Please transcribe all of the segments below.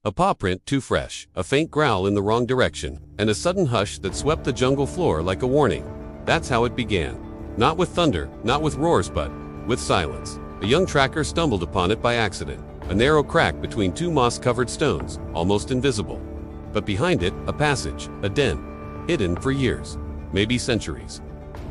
A paw print too fresh, a faint growl in the wrong direction, and a sudden hush that swept the jungle floor like a warning. That's how it began. Not with thunder, not with roars, but with silence. A young tracker stumbled upon it by accident. A narrow crack between two moss-covered stones, almost invisible. But behind it, a passage, a den, hidden for years, maybe centuries.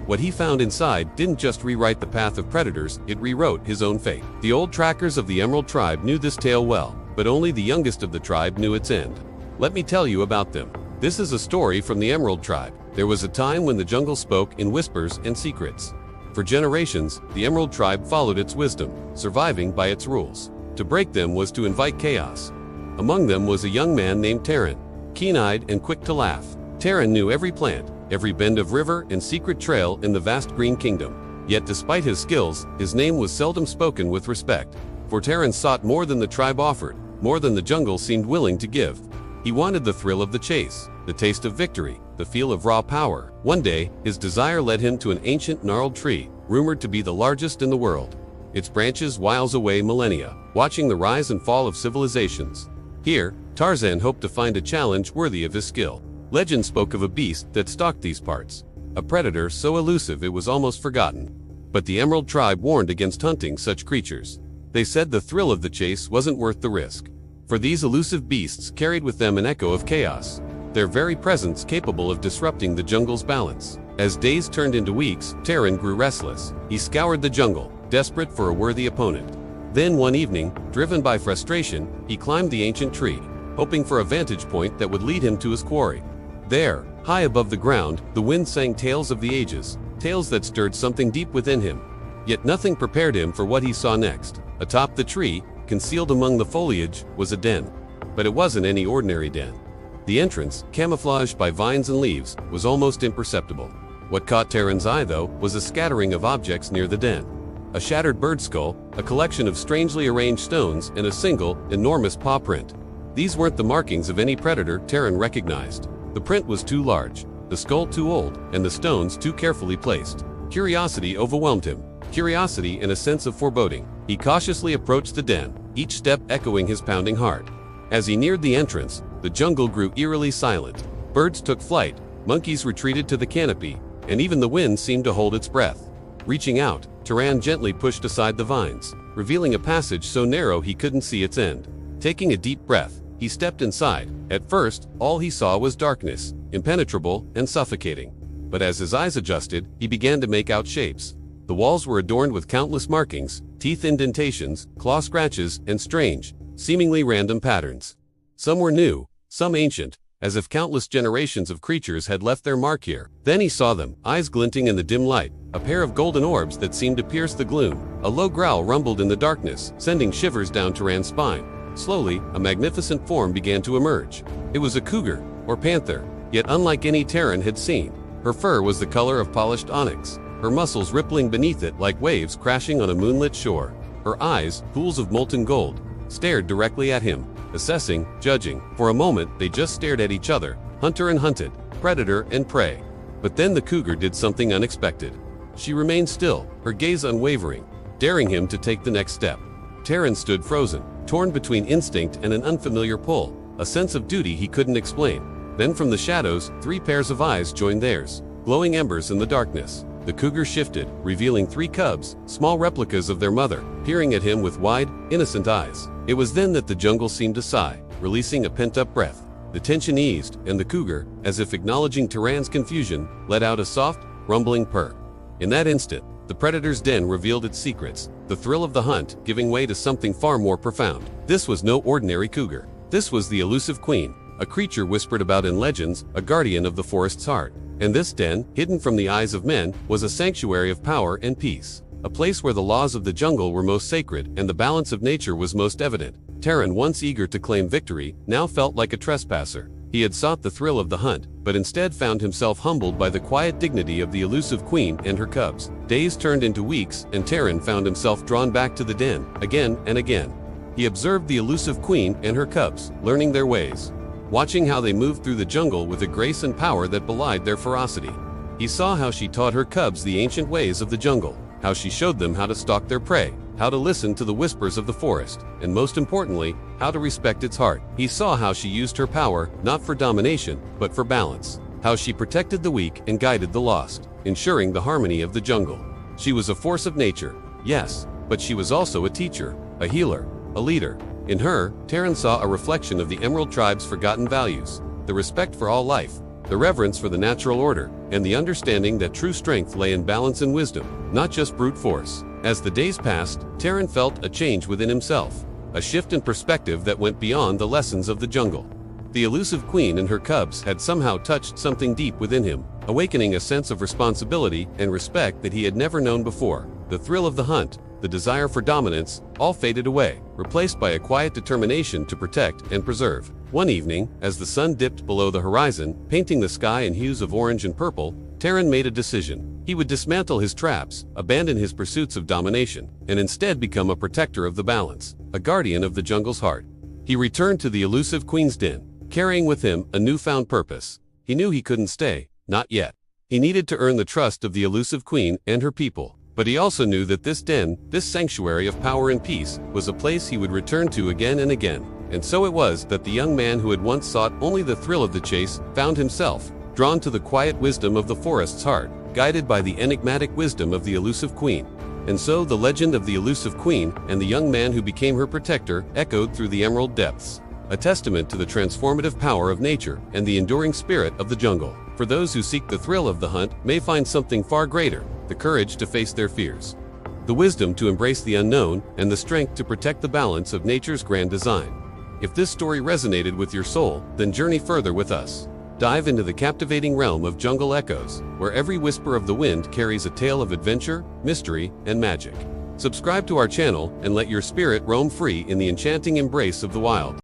What he found inside didn't just rewrite the path of predators, it rewrote his own fate. The old trackers of the Emerald Tribe knew this tale well, but only the youngest of the tribe knew its end. Let me tell you about them. This is a story from the Emerald Tribe. There was a time when the jungle spoke in whispers and secrets. For generations, the Emerald Tribe followed its wisdom, surviving by its rules. To break them was to invite chaos. Among them was a young man named Terran, keen-eyed and quick to laugh. Terran knew every plant, every bend of river and secret trail in the vast green kingdom. Yet despite his skills, his name was seldom spoken with respect. For Terran sought more than the tribe offered, more than the jungle seemed willing to give. He wanted the thrill of the chase, the taste of victory, the feel of raw power. One day, his desire led him to an ancient gnarled tree, rumored to be the largest in the world. Its branches whiles away millennia, watching the rise and fall of civilizations. Here, Tarzan hoped to find a challenge worthy of his skill. Legend spoke of a beast that stalked these parts, a predator so elusive it was almost forgotten. But the Emerald Tribe warned against hunting such creatures. They said the thrill of the chase wasn't worth the risk. For these elusive beasts carried with them an echo of chaos, their very presence capable of disrupting the jungle's balance. As days turned into weeks, Terran grew restless. He scoured the jungle, desperate for a worthy opponent. Then one evening, driven by frustration, he climbed the ancient tree, hoping for a vantage point that would lead him to his quarry. There, high above the ground, the wind sang tales of the ages, tales that stirred something deep within him. Yet nothing prepared him for what he saw next. Atop the tree, concealed among the foliage, was a den. But it wasn't any ordinary den. The entrance, camouflaged by vines and leaves, was almost imperceptible. What caught Terran's eye, though, was a scattering of objects near the den. A shattered bird skull, a collection of strangely arranged stones, and a single, enormous paw print. These weren't the markings of any predator Terran recognized. The print was too large, the skull too old, and the stones too carefully placed. Curiosity overwhelmed him. Curiosity and a sense of foreboding. He cautiously approached the den, each step echoing his pounding heart. As he neared the entrance, the jungle grew eerily silent. Birds took flight, monkeys retreated to the canopy, and even the wind seemed to hold its breath. Reaching out, Terran gently pushed aside the vines, revealing a passage so narrow he couldn't see its end. Taking a deep breath, he stepped inside. At first, all he saw was darkness, impenetrable and suffocating. But as his eyes adjusted, he began to make out shapes. The walls were adorned with countless markings, teeth indentations, claw scratches, and strange, seemingly random patterns. Some were new, some ancient, as if countless generations of creatures had left their mark here. Then he saw them, eyes glinting in the dim light, a pair of golden orbs that seemed to pierce the gloom. A low growl rumbled in the darkness, sending shivers down Terran's spine. Slowly, a magnificent form began to emerge. It was a cougar, or panther, yet unlike any Terran had seen. Her fur was the color of polished onyx, her muscles rippling beneath it like waves crashing on a moonlit shore. Her eyes, pools of molten gold, stared directly at him, assessing, judging. For a moment, they just stared at each other, hunter and hunted, predator and prey. But then the cougar did something unexpected. She remained still, her gaze unwavering, daring him to take the next step. Terran stood frozen, torn between instinct and an unfamiliar pull, a sense of duty he couldn't explain. Then from the shadows, 3 pairs of eyes joined theirs, glowing embers in the darkness. The cougar shifted, revealing 3 cubs, small replicas of their mother, peering at him with wide, innocent eyes. It was then that the jungle seemed to sigh, releasing a pent-up breath. The tension eased, and the cougar, as if acknowledging Terran's confusion, let out a soft, rumbling purr. In that instant, the predator's den revealed its secrets, the thrill of the hunt giving way to something far more profound. This was no ordinary cougar. This was the elusive queen, a creature whispered about in legends, a guardian of the forest's heart. And this den, hidden from the eyes of men, was a sanctuary of power and peace. A place where the laws of the jungle were most sacred and the balance of nature was most evident. Terran, once eager to claim victory, now felt like a trespasser. He had sought the thrill of the hunt, but instead found himself humbled by the quiet dignity of the elusive queen and her cubs. Days turned into weeks, and Terran found himself drawn back to the den, again and again. He observed the elusive queen and her cubs, learning their ways, watching how they moved through the jungle with a grace and power that belied their ferocity. He saw how she taught her cubs the ancient ways of the jungle, how she showed them how to stalk their prey, how to listen to the whispers of the forest, and most importantly, how to respect its heart. He saw how she used her power, not for domination, but for balance. How she protected the weak and guided the lost, ensuring the harmony of the jungle. She was a force of nature, yes, but she was also a teacher, a healer, a leader. In her, Taran saw a reflection of the Emerald Tribe's forgotten values, the respect for all life, the reverence for the natural order, and the understanding that true strength lay in balance and wisdom, not just brute force. As the days passed, Taran felt a change within himself, a shift in perspective that went beyond the lessons of the jungle. The elusive queen and her cubs had somehow touched something deep within him, awakening a sense of responsibility and respect that he had never known before. The thrill of the hunt, the desire for dominance, all faded away, replaced by a quiet determination to protect and preserve. One evening, as the sun dipped below the horizon, painting the sky in hues of orange and purple, Taran made a decision. He would dismantle his traps, abandon his pursuits of domination, and instead become a protector of the balance, a guardian of the jungle's heart. He returned to the elusive queen's den, carrying with him a newfound purpose. He knew he couldn't stay, not yet. He needed to earn the trust of the elusive queen and her people. But he also knew that this den, this sanctuary of power and peace, was a place he would return to again and again. And so it was that the young man who had once sought only the thrill of the chase found himself drawn to the quiet wisdom of the forest's heart, guided by the enigmatic wisdom of the elusive queen. And so the legend of the elusive queen and the young man who became her protector echoed through the emerald depths, a testament to the transformative power of nature and the enduring spirit of the jungle. For those who seek the thrill of the hunt may find something far greater, the courage to face their fears, the wisdom to embrace the unknown, and the strength to protect the balance of nature's grand design. If this story resonated with your soul, then journey further with us. Dive into the captivating realm of jungle echoes, where every whisper of the wind carries a tale of adventure, mystery, and magic. Subscribe to our channel and let your spirit roam free in the enchanting embrace of the wild.